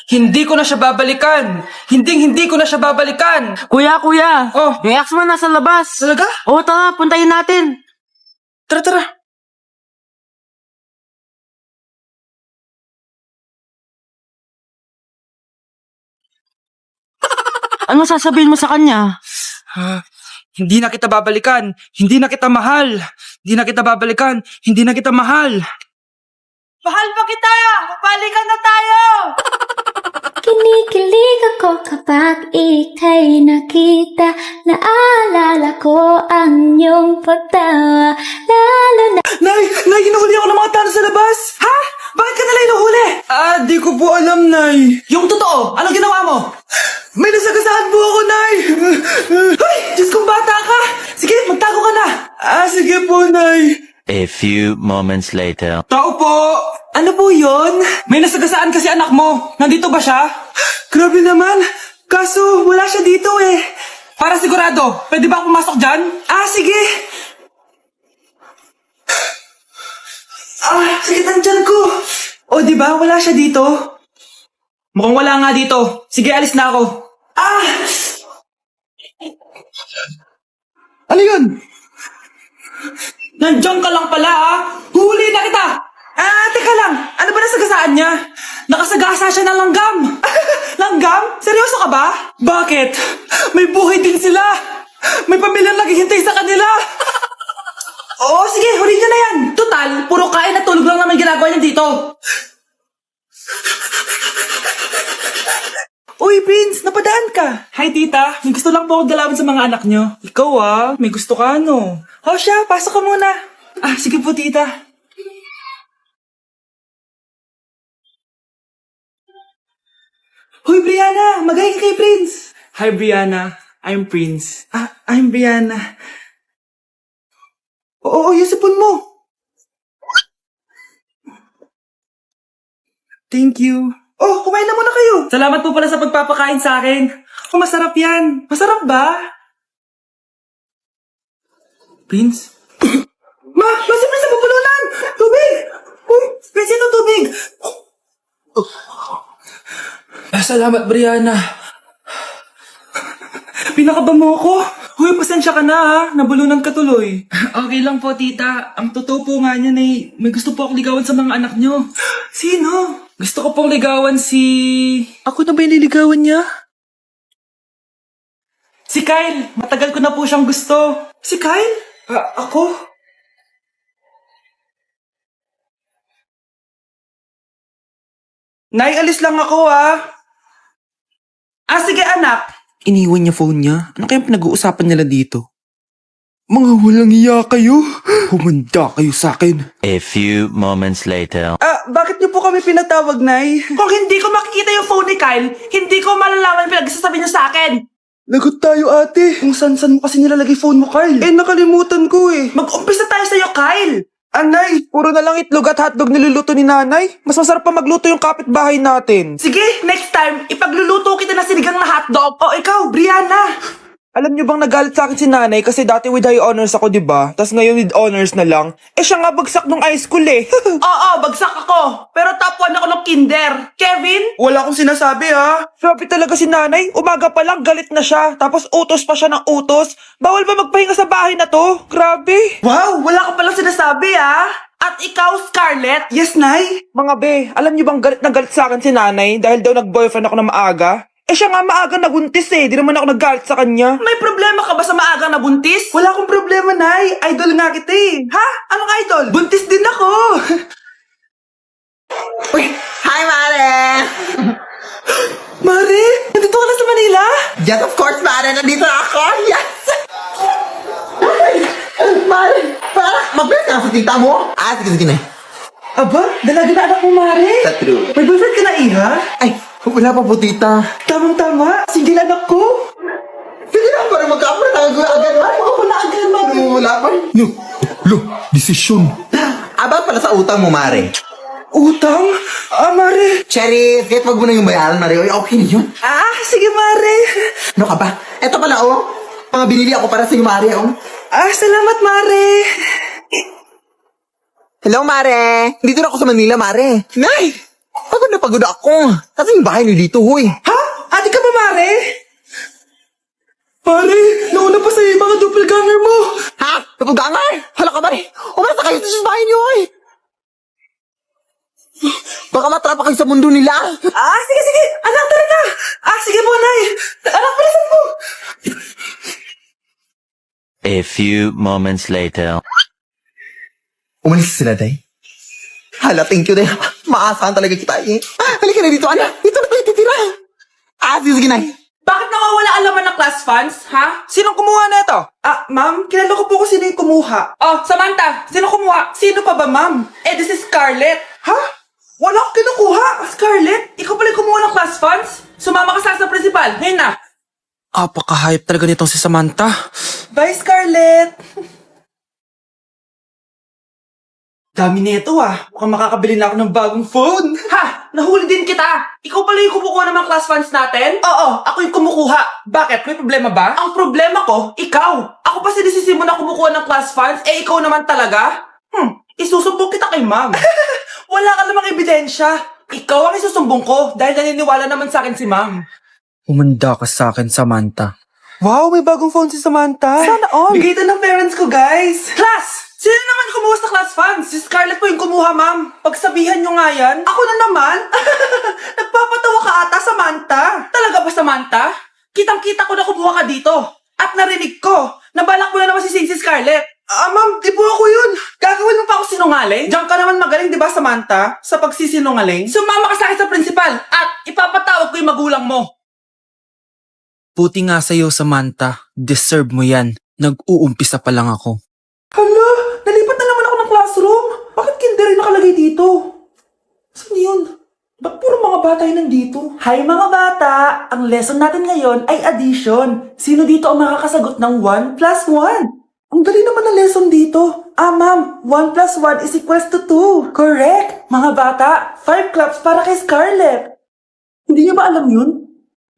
Hindi ko na siya babalikan. Hindi ko na siya babalikan. Kuya! Oh. Yung ex mo nasa labas! Talaga? Oo, tara, puntayin natin! Tara. Ano sasabihin mo sa kanya? Hindi na kita babalikan. Hindi na kita mahal. Hindi na kita babalikan. Hindi na kita mahal. Mahal pa kita! Balikan na tayo! Kinikilig ako kapag ika'y nakita. Naalala ko ang iyong pagtawa. Lalo na Nay, hinuhuli ako ng mga tao sa labas. Ha? Bakit ka nila hinuhuli? Di ko po alam, Nay. Yung totoo, anong ginawa mo? May nasagasaan po ako, Nay. Ay, Diyos kong bata ka. Sige, magtago ka na. Sige po, Nay. A few moments later. Tao po! Ano po yon? May nasagasaan kasi anak mo. Nandito ba siya? Grabe naman. Kaso, wala siya dito eh. Para sigurado, pwede ba ako pumasok dyan? Sige. Sakit ang tiyan ko. O, di ba? Wala siya dito. Mukhang wala nga dito. Sige, alis na ako. Ano yun? Nandiyan ka lang pala, ha? Huli na kita! Teka lang. Ano ba nasagasaan niya? Nakasagasa siya ng langgam. Langgam? Seryoso ka ba? Bakit? May buhay din sila. May pamilyang naghihintay sa kanila. Oo, sige. Huli niya na yan. Total, puro kain at tulog lang naman ginagawa niya dito. Uy, Prince, napadaan ka. Hi, tita. May gusto lang po akong dalawin sa mga anak niyo. Ikaw, may gusto ka, no? Siya, pasok ka muna. Sige po, tita. Hoy, Brianna! Magaling kay Prince! Hi, Brianna. I'm Prince. I'm Brianna. Oo, yung sipon mo. Thank you. Kumain na muna kayo. Salamat po pala sa pagpapakain sa akin. Masarap yan. Masarap ba? Prince? si Prince sa pupulunan! Tubig! Uy, Prince, ito tubig! Salamat, Brianna. Pinakaba mo ako. Huy, pasensya ka na ha. Nabulunan ka tuloy. Okay lang po, tita. Ang totoo po nga niyan may gusto po akong ligawan sa mga anak nyo. Sino? Gusto ko pong ligawan si... Ako na ba yung niligawan niya? Si Kyle. Matagal ko na po siyang gusto. Si Kyle? Ako? Nay, alis lang ako sige anak. Iniwan niya phone niya. Ano kayang pinag-uusapan nila dito? Mga walang iya kayo. Humanda kayo sa akin. A few moments later. Bakit niyo po kami pinatawag, Nay? Kung hindi ko makikita yung phone ni Kyle, hindi ko malalaman pinagsasabi niyo sa akin. Lagot tayo, ate. Kung san-san mo kasi nilalagay phone mo, Kyle. Nakalimutan ko eh. Mag-umpisa tayo sa'yo, Kyle. Anay, puro na lang itlog at hotdog niluluto ni nanay. Mas masarap pa magluto yung kapitbahay natin. Sige, next time, ipagluluto kita na sinigang na hotdog. Ikaw, Brianna. Alam niyo bang nagalit sa akin si nanay kasi dati with high honors ako, diba? Tapos ngayon with honors na lang. Siya nga bagsak nung high school eh. Oo, bagsak ako. Pero top 1 ako ng kinder. Kevin? Wala akong sinasabi ha. Sabi talaga si nanay, umaga pa lang galit na siya. Tapos utos pa siya ng utos. Bawal ba magpahinga sa bahay na to? Grabe. Wow, wala ka palang sinasabi ha. At ikaw, Scarlett? Yes, Nay? Mga be, alam niyo bang galit na galit sa akin si nanay dahil daw nag-boyfriend ako na maaga? Siya nga maaga nabuntis eh. Di naman ako naggalit sa kanya. May problema ka ba sa maaga nabuntis? Wala akong problema, Nay. Idol nga kita eh. Ha? Anong idol? Buntis din ako. Uy! Hi, Mare! Mare, nandito ka na sa Manila? Yes, of course, Mare! Nandito na ako! Yes! Mare! Mabilis ka sa tita mo? Sige na. Aba, dalaga na anak mo, Mare. That's true. May boyfriend ka na, Iha? Ay, wala pa po, tita. Tamang-tama. Single anak ko. Sige na, parang magka-apra tayo agad, Mare. Wala agad, Mare. Wala pa. Desisyon. About pala sa utang mo, Mare. Utang? Mare. Cherry, kahit wag mo na yung bayaran, Mare. Oy, okay na yun. Sige, Mare. Ano ka ba? Eto pala, mga binili ako para sa'yo, Mare, Salamat, Mare. Hello, Mare. Dito na ako sa Manila, Mare. Nay! Pagod na pagod ako. Kasi yung bahay niyo dito, huy. Ha? Ate ka ba, Mare? Pare, nauna pa sa'yo yung mga doppelganger mo. Ha? Napagangar? Hala ka ba rin? Umarasa kayo sa bahay niyo, huy. Baka matrapa kayo sa mundo nila. Sige. Anak, tara na. Sige po, Nay. Anak, palisan mo. A few moments later. Umalis sila, Day. Hala, thank you, Day. Maasahan talaga kita, eh. Halika na dito, anak. Dito na tayo titira. Sige, Nay. Bakit nawawala ang laman ng class funds, ha? Sinong kumuha na ito? Ma'am, kilala ko po kung sino yung kumuha. Oh, Samantha, sino kumuha? Sino pa ba, ma'am? This is Scarlett. Ha? Wala akong kinukuha. Scarlett, ikaw pala yung kumuha ng class funds? Sumama ka sa principal. Ngayon na. Apaka-hype talaga nitong si Samantha. Bye, Scarlett. Dami nito Mukhang makakabili na ako ng bagong phone. Ha! Nahuli din kita! Ikaw pala yung kumukuha ng mga class funds natin? Oo, ako yung kumukuha. Bakit? May problema ba? Ang problema ko, ikaw. Ako pa sinisisi mo na kumukuha ng class funds, ikaw naman talaga? Isusumbong kita kay ma'am. Wala ka namang ebidensya. Ikaw ang isusumbong ko dahil naniniwala naman sa akin si ma'am. Umanda ka sa akin, Samantha. Wow, may bagong phone si Samantha. Sana all. Bigay ito ng parents ko, guys. Class! Sino naman kumuha sa class funds? Si Scarlett po yung kumuha, ma'am. Pagsabihan nyo nga yan. Ako na naman? Nagpapatawa ka ata, Samantha. Talaga ba, Samantha? Kitang-kita ko na kumuha ka dito. At narinig ko, nabalak mo na naman si Scarlett. Ma'am, di po ako yun. Gagawin mo pa ako sinungaling? Diyan ka naman magaling, di ba, Samantha? Sa pagsisinungaling? Sumama ka sa akin sa principal at ipapatawag ko yung magulang mo. Buti nga sa'yo, Samantha. Deserve mo yan. Nag-uumpisa pa lang ako. Hala, nalipat na naman ako ng classroom. Bakit kinder yung nakalagay dito? Saan yun? Ba't puro mga bata yun nandito? Hi mga bata! Ang lesson natin ngayon ay addition. Sino dito ang makakasagot ng 1 plus 1? Ang dali naman na lesson dito. Ma'am, 1 plus 1 is equals to 2. Correct! Mga bata, 5 claps para kay Scarlett. Hindi niyo ba alam yun?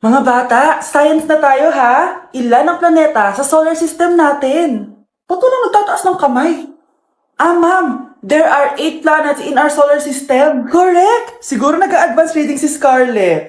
Mga bata, science na tayo ha? Ilan ang planeta sa solar system natin? Ba't walang nagtataas ng kamay? Ma'am, there are 8 planets in our solar system. Correct! Siguro nag-a-advance reading si Scarlett.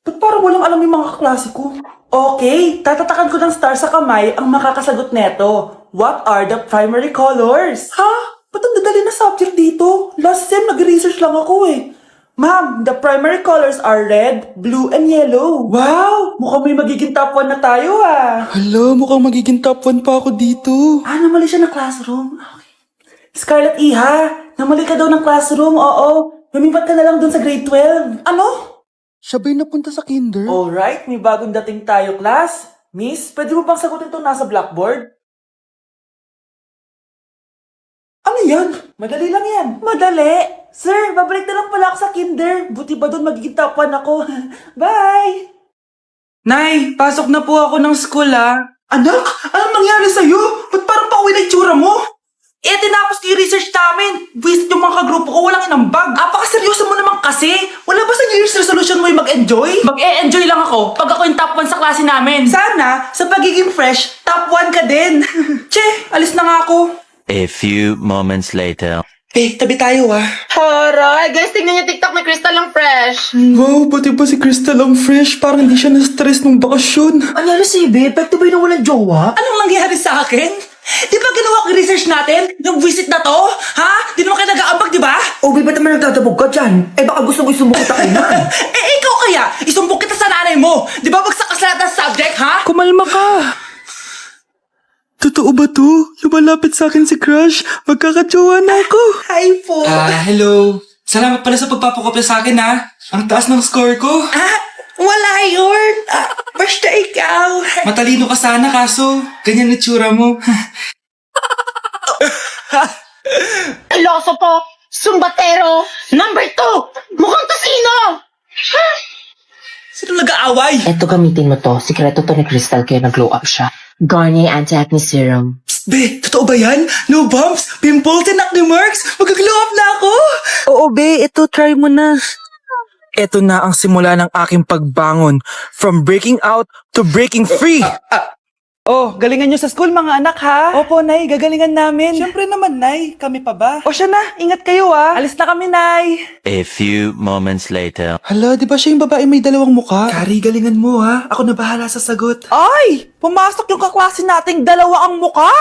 Ba't parang walang alam yung mga kaklase ko? Okay, tatatakan ko ng star sa kamay ang makakasagot neto. What are the primary colors? Ha? Ba't ang dadali na subject dito? Last sem, nag-research lang ako eh. Ma'am, the primary colors are red, blue, and yellow. Wow! Mukhang may magiging top 1 na tayo Hala, mukhang magiging top 1 pa ako dito. Namali siya ng classroom. Okay. Scarlett Iha, namali ka daw ng classroom, oo. Lumipat ka na lang dun sa grade 12. Ano? Siya ba'y napunta sa kinder? Alright, may bagong dating tayo, class. Miss, pwede mo bang sagutin itong nasa blackboard? Ano yan? Madali lang yan. Madali? Sir, babalik na lang pala ako sa kinder. Buti ba doon magiging top 1 ako? Bye! Nay, pasok na po ako ng school Anak, anong nangyari sa'yo? Ba't parang pauwi na itsura mo? Tinapos ko yung research namin. Visit yung mga kagrupo ko, walang inambag. Apakaseryoso mo naman kasi. Wala ba sa New Year's resolution mo yung mag-enjoy? Mag-e-enjoy lang ako pag ako yung top 1 sa klase namin. Sana, sa pagiging fresh, top 1 ka din. Che, alis na nga ako. A few moments later. Tabi tayo Horay, guys, tingnan niyo TikTok ni Crystal ang fresh. Wow, pati ba si Crystal ang fresh? Parang hindi siya na-stress nung bakasyon. Anyari si Ibe? Epekto ba yun na walang jowa? Anong nangyari sa akin? Di ba ginawa ko yung research natin? Yung visit na to? Ha? Di naman kayo nag-aambag, di ba? Obi, ba't naman nagdadabog ka dyan? Baka gusto mo isumbong kita kay Nan. Ikaw kaya? Isumbong kita sa nanay mo. Di ba bagsak ka sa lahat ng subject, ha? Kumalma ka. Totoo ba to? Lumalapit sa akin si Crush. Magkakajowa na ako. Hi po. Hello. Salamat pala sa pagpapakopya sa akin, Ang taas ng score ko. Wala yun. Basta ikaw. Matalino ka sana, kaso ganyan na tsura mo. Iloso po! Sumbatero! Number 2! Mukhang kasino! Sino nag-aaway? Eto, gamitin mo to. Sikreto to ni Crystal kaya nag-glow up siya. Garnier Anti-Acne Serum. Be, totoo ba yan? No bumps, pimples, and acne marks? Mag-glow up na ako. Oo, be. Ito, try mo na. Ito na ang simula ng aking pagbangon. From breaking out to breaking free. Oh, galingan nyo sa school mga anak ha? Opo, Nay, gagalingan namin. Siyempre naman, Nay. Kami pa ba? O siya na, ingat kayo ha. Alis na kami, Nay. A few moments later. Hala, di ba siya yung babae may dalawang muka? Kari, galingan mo ha. Ako na bahala sa sagot. Ay! Pumasok yung kaklase nating dalawa ang muka!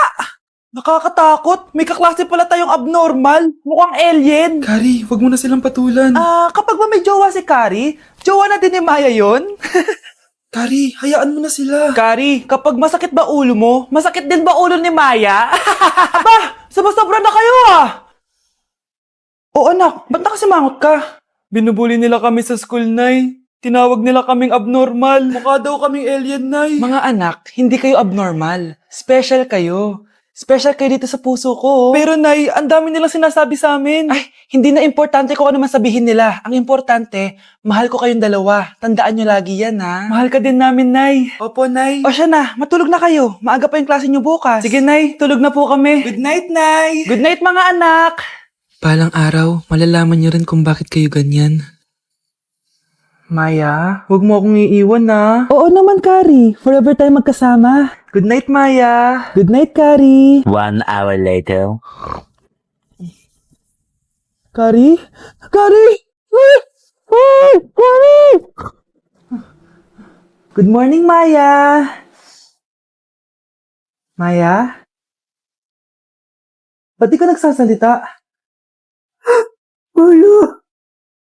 Nakakatakot. May kaklase pala tayong abnormal. Mukhang alien. Kari, wag mo na silang patulan. Kapag ba may jowa si Kari, jowa na din ni Maya yon? Kari, hayaan mo na sila. Kari, kapag masakit ba ulo mo, masakit din ba ulo ni Maya? Aba, sobra na kayo ah! O anak, ba't nakasimangot ka? Binubuli nila kami sa school, Nay. Tinawag nila kaming abnormal. Mukha daw kaming alien, Nay. Mga anak, hindi kayo abnormal. Special kayo. Special kayo dito sa puso ko. Pero Nay, ang dami nilang sinasabi sa amin. Ay, hindi na importante kung ano man sabihin nila. Ang importante, mahal ko kayong dalawa. Tandaan nyo lagi yan, ha? Mahal ka din namin, Nay. Opo, Nay. O siya na, matulog na kayo. Maaga pa yung klase nyo bukas. Sige, Nay, tulog na po kami. Good night, Nay. Good night, mga anak. Palang araw, malalaman niyo rin kung bakit kayo ganyan. Maya, huwag mo akong iiwan na. Oo naman, Kari. Forever tayo magkasama. Good night, Maya. Good night, Kari. 1 hour later. Kari? Kari! Kari! Good morning, Maya. Maya? Ba't di ka nagsasalita? Maya!